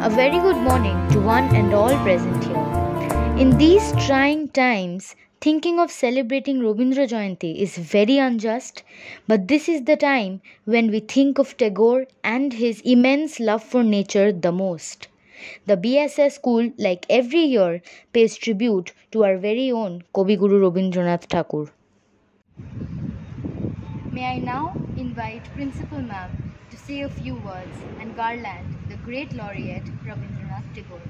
A very good morning to one and all present here. In these trying times, thinking of celebrating Rabindra Jayanti is very unjust, but this is the time when we think of Tagore and his immense love for nature the most. The BSS school, like every year, pays tribute to our very own Kavi Guru Rabindranath Tagore. May I now invite Principal Ma'am to say a few words and garland the great laureate Rabindranath Tagore.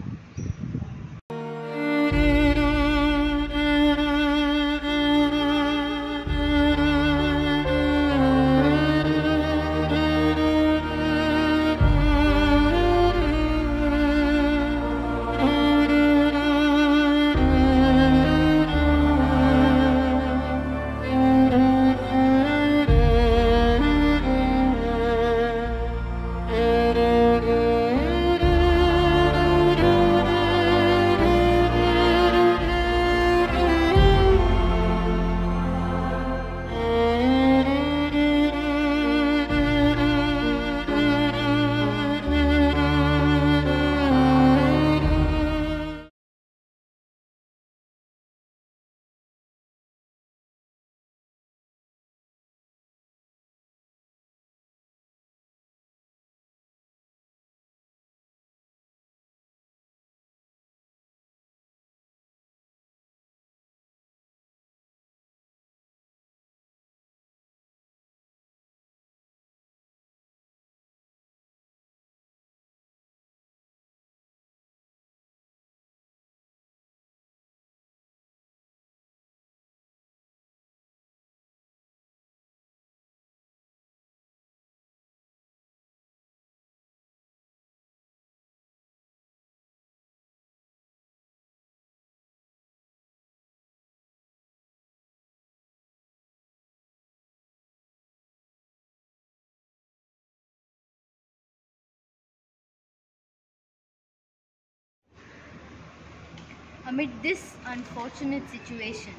Amid this unfortunate situation,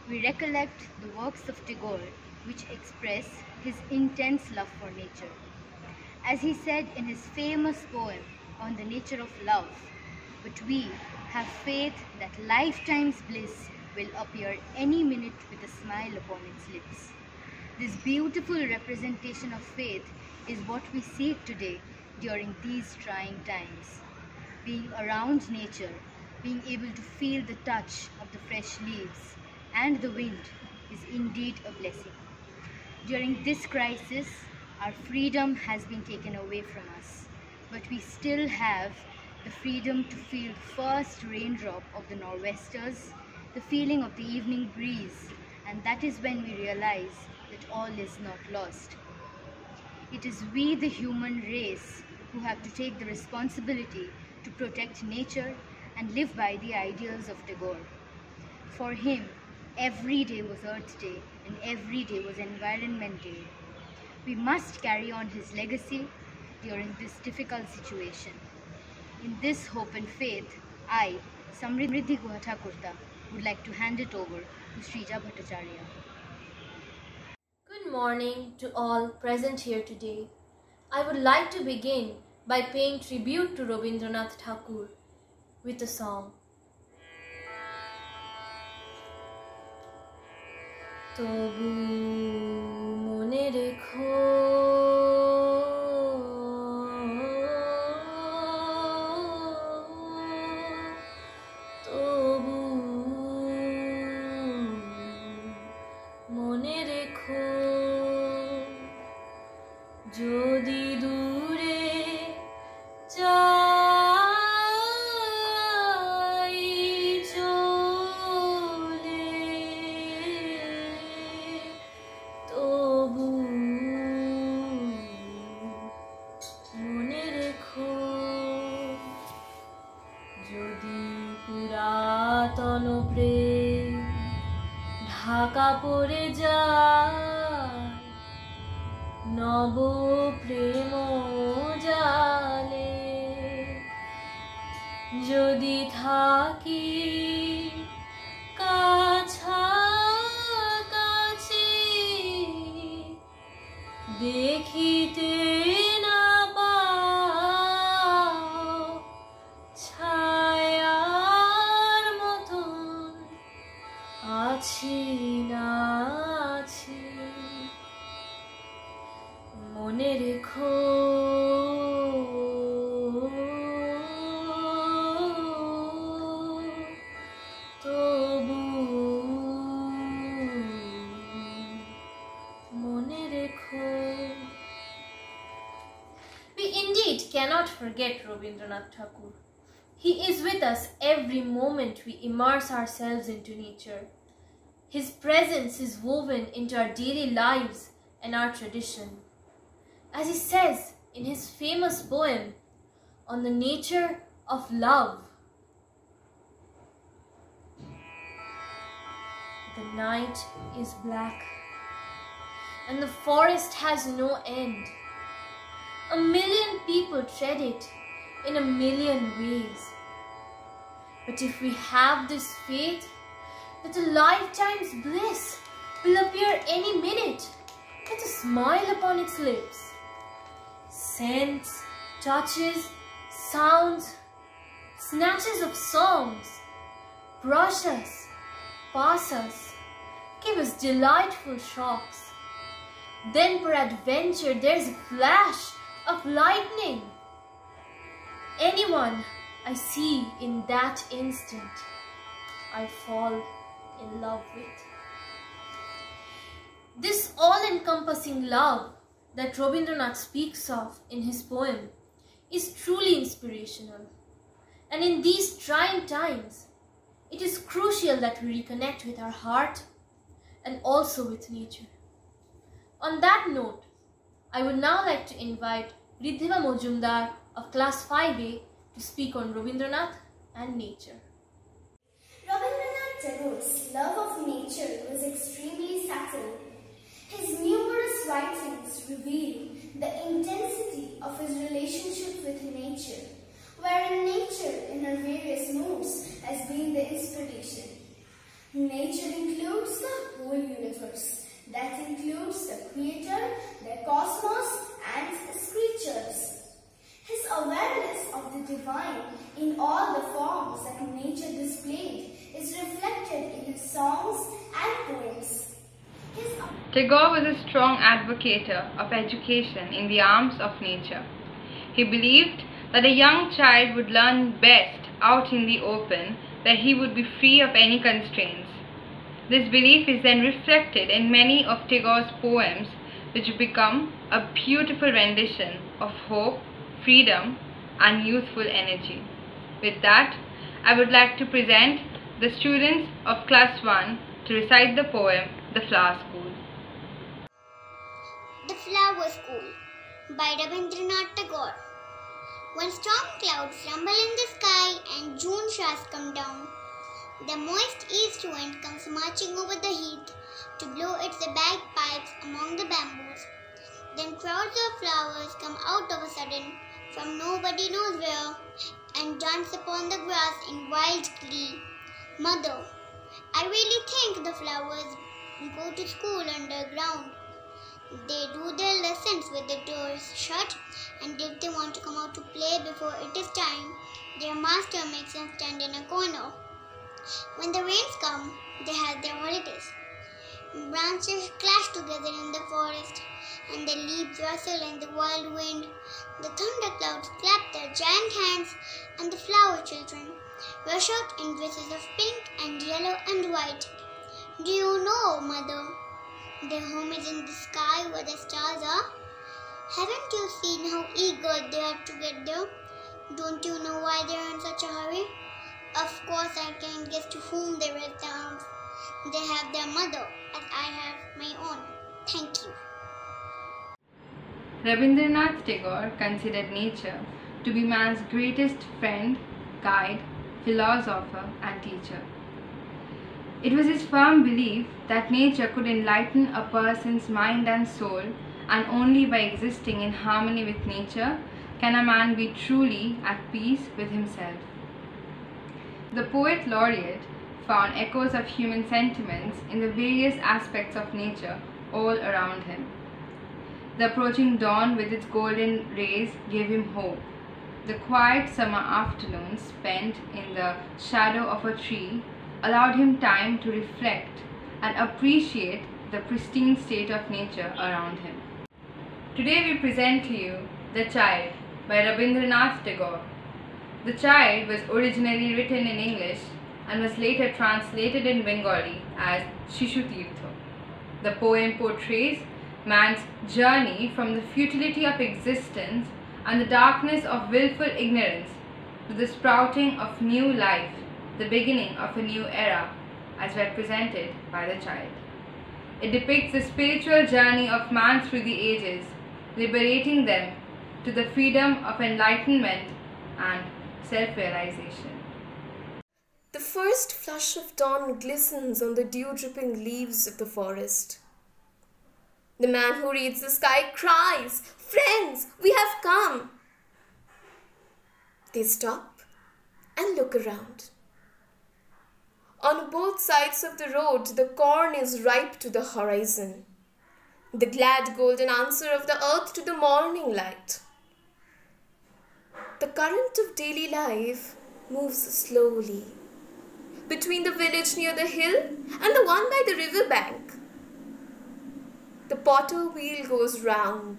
we recollect the works of Tagore which express his intense love for nature. As he said in his famous poem on the nature of love, "But we have faith that lifetime's bliss will appear any minute with a smile upon its lips." This beautiful representation of faith is what we seek today during these trying times. Being around nature, being able to feel the touch of the fresh leaves and the wind is indeed a blessing. During this crisis, our freedom has been taken away from us, but we still have the freedom to feel the first raindrop of the nor'westers, the feeling of the evening breeze, and that is when we realize that all is not lost. It is we, the human race, who have to take the responsibility to protect nature and live by the ideals of Tagore. For him, every day was Earth Day and every day was Environment Day. We must carry on his legacy during this difficult situation. In this hope and faith, I, Samriddhi Guhathakurta, would like to hand it over to Srija Bhattacharya. Good morning to all present here today. I would like to begin by paying tribute to Rabindranath Tagore with a song. তবু মনে রেখো তবু মনে রেখো যদি দূরে যাই চলে তবু মনে রেখো যদি পুরাতন প্রেম ঢাকা পড়ে যায় নব প্রেম জালে যদি থাকি কাছাকাছি দেখিতে না পাও forget Rabindranath Tagore. He is with us every moment we immerse ourselves into nature. His presence is woven into our daily lives and our tradition. As he says in his famous poem on the nature of love, the night is black and the forest has no end. 1,000,000 people tread it in 1,000,000 ways. But if we have this faith that a lifetime's bliss will appear any minute with a smile upon its lips, scents, touches, sounds, snatches of songs, brush us, pass us, give us delightful shocks. Then peradventure there's a flash of lightning. Anyone I see in that instant, I fall in love with. This all-encompassing love that Rabindranath speaks of in his poem is truly inspirational. And in these trying times, it is crucial that we reconnect with our heart and also with nature. On that note, I would now like to invite Riddhiva Mojumdar of Class 5A to speak on Rabindranath and nature. Rabindranath Tagore's love of nature was extremely subtle. His numerous writings reveal the intensity of his relationship with nature, wherein nature in her various moods has been the inspiration. Nature includes the whole universe. That includes the creator, the cosmos, and its creatures. His awareness of the divine in all the forms that nature displayed is reflected in his songs and poems. Tagore was a strong advocate of education in the arms of nature. He believed that a young child would learn best out in the open, where he would be free of any constraints. This belief is then reflected in many of Tagore's poems, which become a beautiful rendition of hope, freedom, and youthful energy. With that, I would like to present the students of Class 1 to recite the poem, The Flower School. The Flower School by Rabindranath Tagore. When storm clouds rumble in the sky and June showers come down, the moist east wind comes marching over the heath to blow its bagpipes among the bamboos. Then crowds of flowers come out of a sudden from nobody knows where and dance upon the grass in wild glee. Mother, I really think the flowers go to school underground. They do their lessons with the doors shut, and if they want to come out to play before it is time, their master makes them stand in a corner. When the rains come, they have their holidays. Branches clash together in the forest, and the leaves rustle in the wild wind. The thunderclouds clap their giant hands, and the flower children rush out in dresses of pink and yellow and white. Do you know, Mother? Their home is in the sky where the stars are. Haven't you seen how eager they are to get there? Don't you know why they are in such a hurry? Of course I can guess to whom they raise their arms. They have their mother, as I have my own. Thank you. Rabindranath Tagore considered nature to be man's greatest friend, guide, philosopher, and teacher. It was his firm belief that nature could enlighten a person's mind and soul, and only by existing in harmony with nature can a man be truly at peace with himself. The poet laureate found echoes of human sentiments in the various aspects of nature all around him. The approaching dawn with its golden rays gave him hope. The quiet summer afternoons spent in the shadow of a tree allowed him time to reflect and appreciate the pristine state of nature around him. Today we present to you The Child by Rabindranath Tagore. The Child was originally written in English and was later translated in Bengali as Shishutirtha. The poem portrays man's journey from the futility of existence and the darkness of willful ignorance to the sprouting of new life, the beginning of a new era, as represented by the child. It depicts the spiritual journey of man through the ages, liberating them to the freedom of enlightenment and self-realization. The first flush of dawn glistens on the dew-dripping leaves of the forest. The man who reads the sky cries, "Friends, we have come!" They stop and look around. On both sides of the road, the corn is ripe to the horizon, the glad golden answer of the earth to the morning light. The current of daily life moves slowly between the village near the hill and the one by the river bank. The potter wheel goes round.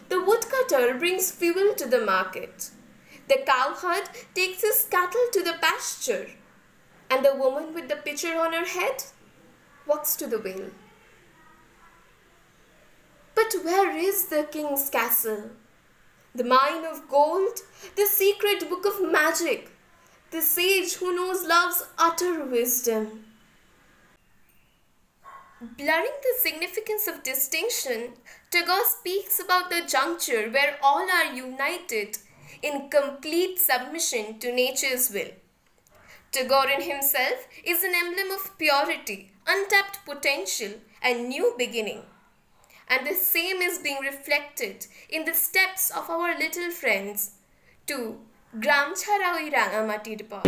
The woodcutter brings fuel to the market. The cowherd takes his cattle to the pasture. And the woman with the pitcher on her head walks to the well. But where is the king's castle? The mine of gold? The secret book of magic? The sage who knows love's utter wisdom? Blurring the significance of distinction, Tagore speaks about the juncture where all are united in complete submission to nature's will. Tagore in himself is an emblem of purity, untapped potential, and new beginning. And the same is being reflected in the steps of our little friends to Gram Chhara Oi Rangamatiর পর।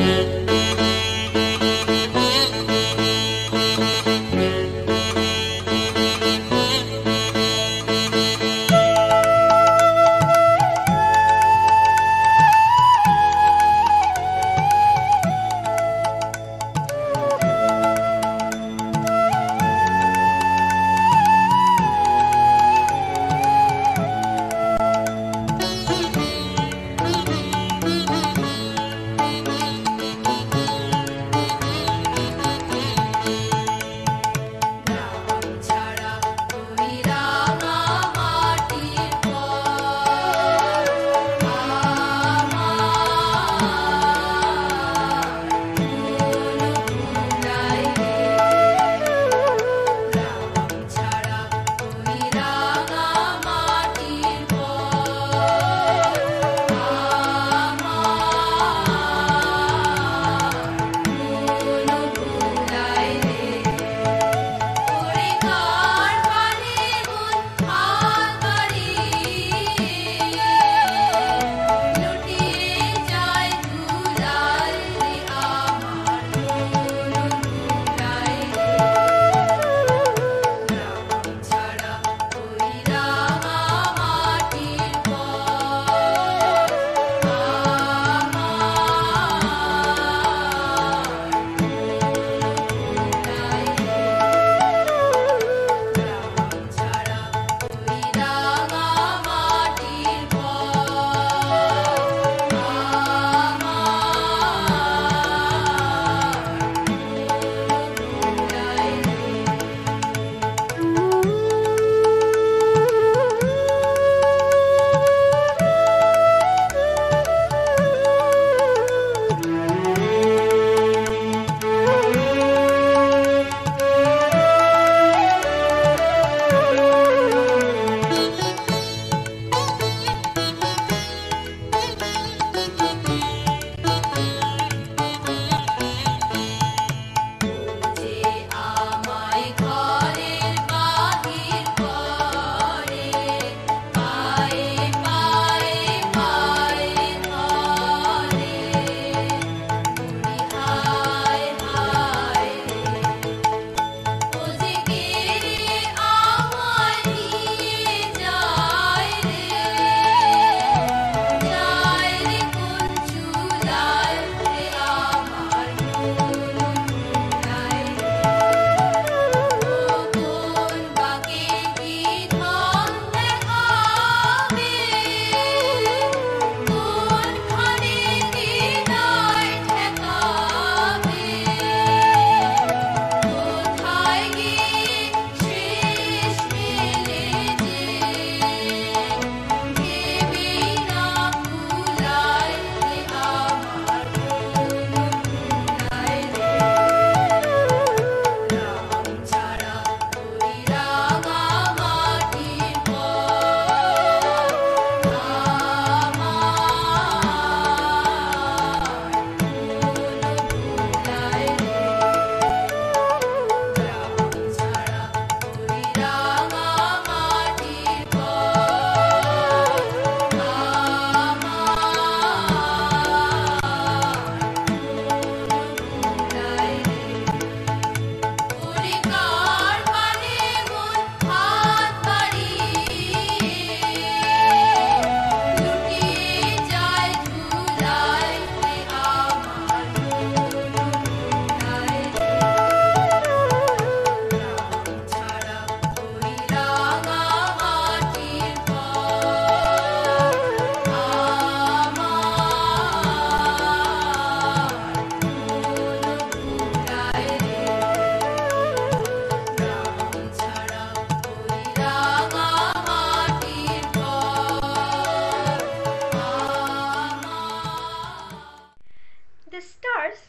The stars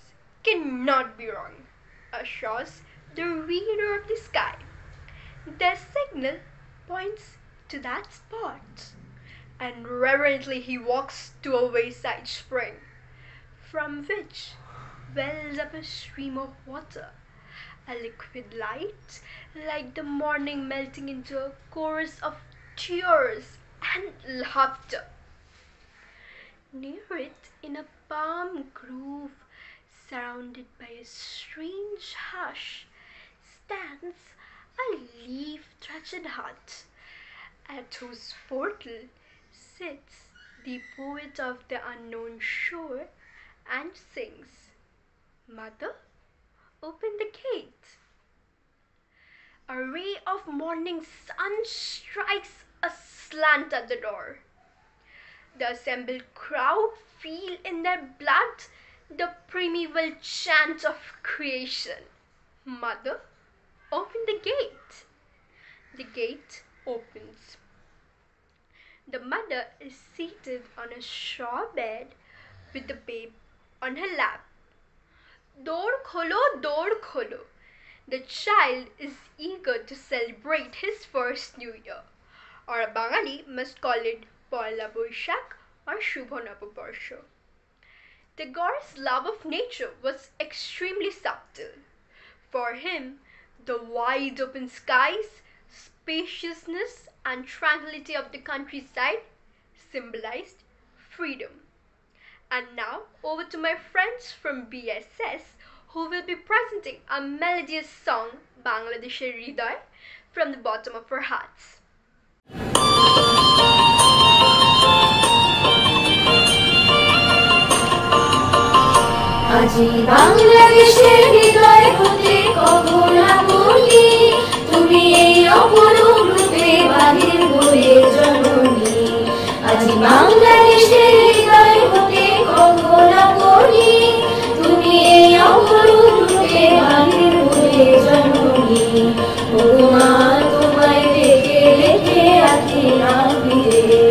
cannot be wrong, assures the reader of the sky. Their signal points to that spot, and reverently he walks to a wayside spring, from which wells up a stream of water, a liquid light like the morning melting into a chorus of tears and laughter. Near it, in a palm grove, surrounded by a strange hush, stands a leaf-thatched hut, at whose portal sits the poet of the unknown shore and sings, "Mother, open the gate." A ray of morning sun strikes aslant at the door. The assembled crowd feel in their blood the primeval chant of creation. "Mother, open the gate." The gate opens. The mother is seated on a straw bed with the babe on her lap. "Door kholo, door kholo." The child is eager to celebrate his first New Year, or a Bangali must call it Poila Boishak or Shubho Navabarsha. Tagore's love of nature was extremely subtle. For him, the wide open skies, spaciousness, and tranquility of the countryside symbolized freedom. And now, over to my friends from BSS, who will be presenting a melodious song, Bangladeshi Hriday, from the bottom of our hearts. আজি বাংলাদেশের হৃদয় হতে কখনো বলি তুমি এই অপরূপ রূপে বাহির হয়ে জননী। আজি বাংলাদেশের হৃদয় হতে কখনো বলি তুমি এই অপরূপ রূপে বাহির হয়ে জননী। ও মা তোমায় দেখে দেখে আঁখি না ফিরে,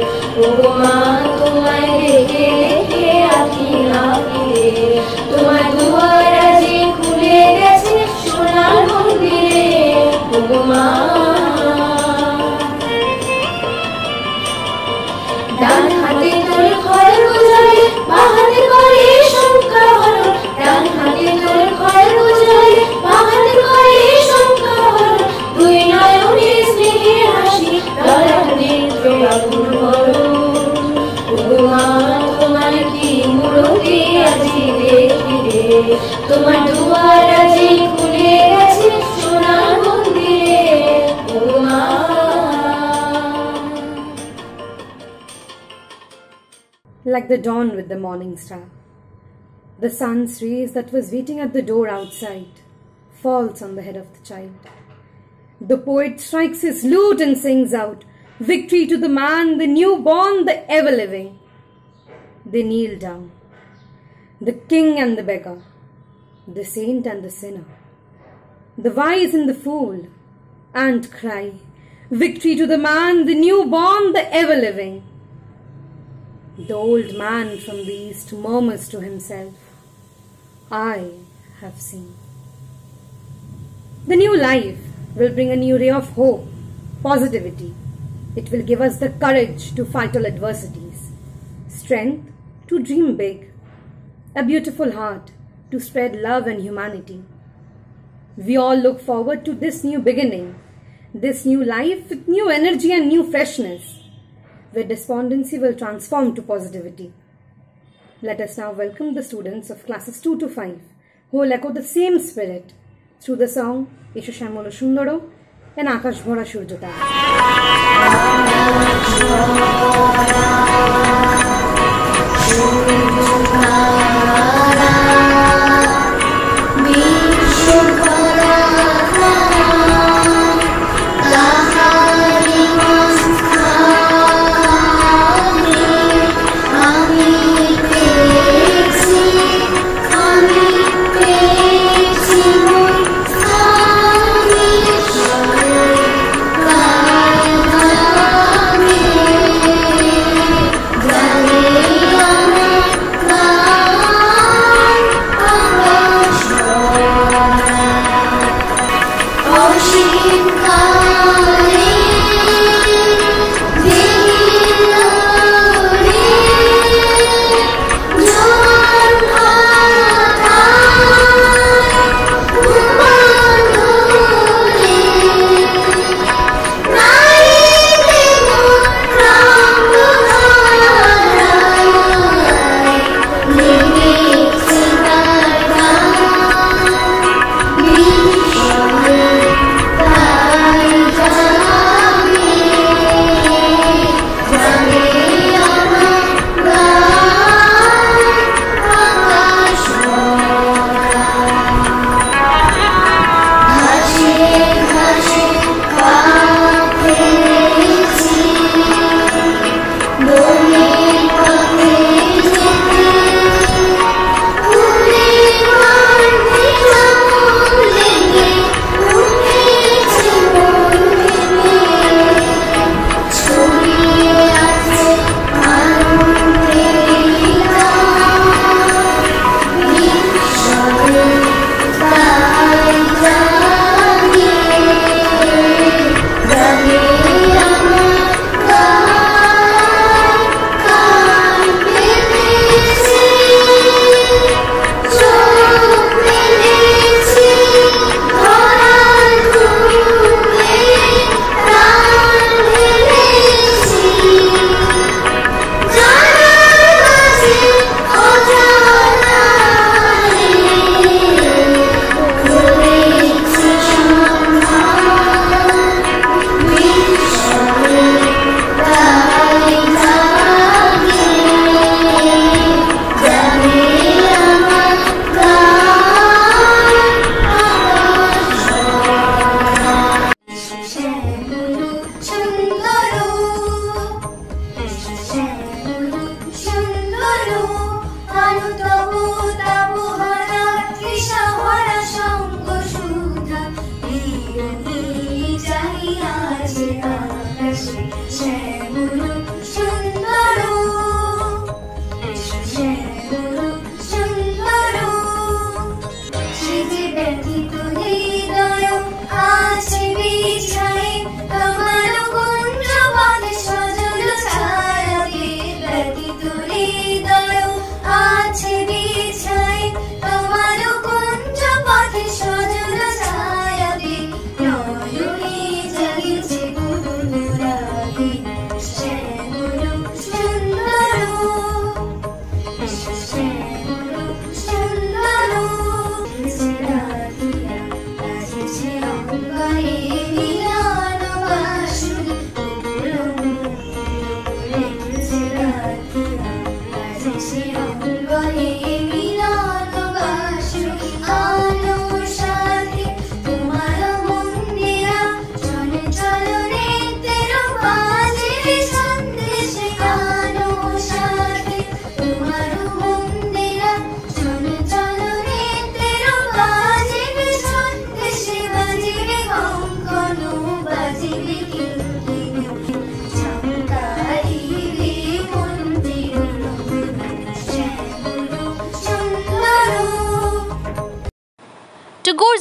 ও মা তোমায় দেখে দেখে আঁখি না ফিরে। তোমার দুয়ার আজি খুলে গেছে সোনার মন্দিরে, ও মা। ডান হাতে তোর খড়গ জলে, বাঁ হাতে করে শঙ্কা হরণ। ডান হাতে তোর খড়গ জলে, বাঁ হাতে করে শঙ্কা হরণ। দুই নয়নে স্নেহের হাসি, ললাট নেত্র আগুন হরণ। ও মা তোমার কি মূরতি আজি দেখি রে, তোমার দুয়ার আজি খুলে গেছে সোনার মন্দিরে, ও মা। Like the dawn with the morning star, the sun's rays that was waiting at the door outside falls on the head of the child. The poet strikes his lute and sings out, "Victory to the man, the newborn, the ever-living." They kneel down, the king and the beggar, the saint and the sinner, the wise and the fool, and cry, "Victory to the man, the newborn, the ever-living." The old man from the east murmurs to himself, "I have seen." The new life will bring a new ray of hope, positivity. It will give us the courage to fight all adversities, strength to dream big, a beautiful heart to spread love and humanity. We all look forward to this new beginning, this new life with new energy and new freshness, where despondency will transform to positivity. Let us now welcome the students of classes 2 to 5, who will echo the same spirit through the song Esho Shyamolo Sundoro and Akash Bhora Surjotara.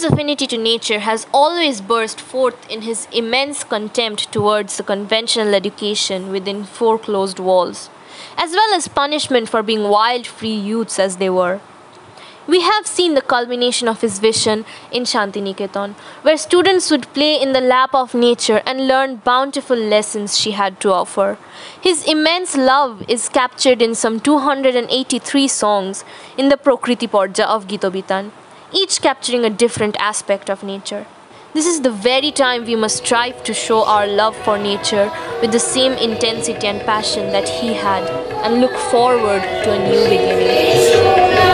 Tigure's affinity to nature has always burst forth in his immense contempt towards the conventional education within four closed walls, as well as punishment for being wild free youths as they were. We have seen the culmination of his vision in Shantiniketan, where students would play in the lap of nature and learn bountiful lessons she had to offer. His immense love is captured in some 283 songs in the Prokriti Porja of Gitobitan, each capturing a different aspect of nature. This is the very time we must strive to show our love for nature with the same intensity and passion that he had, and look forward to a new beginning.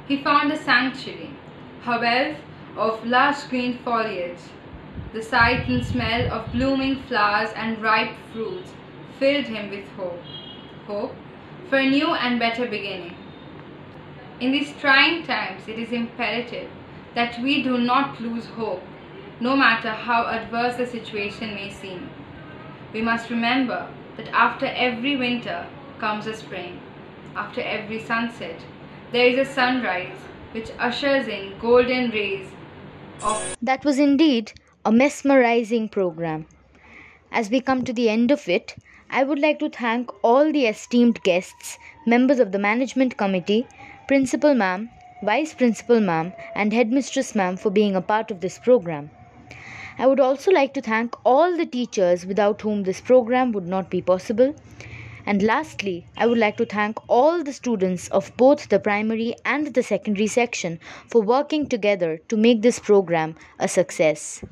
He found a sanctuary, a wealth of lush green foliage. The sight and smell of blooming flowers and ripe fruits filled him with hope. Hope for a new and better beginning. In these trying times, it is imperative that we do not lose hope, no matter how adverse the situation may seem. We must remember that after every winter comes a spring. After every sunset, there is a sunrise which ushers in golden rays of... That was indeed a mesmerizing program. As we come to the end of it, I would like to thank all the esteemed guests, members of the management committee, Principal Ma'am, Vice Principal Ma'am and Headmistress Ma'am for being a part of this program. I would also like to thank all the teachers without whom this program would not be possible. And lastly, I would like to thank all the students of both the primary and the secondary section for working together to make this program a success.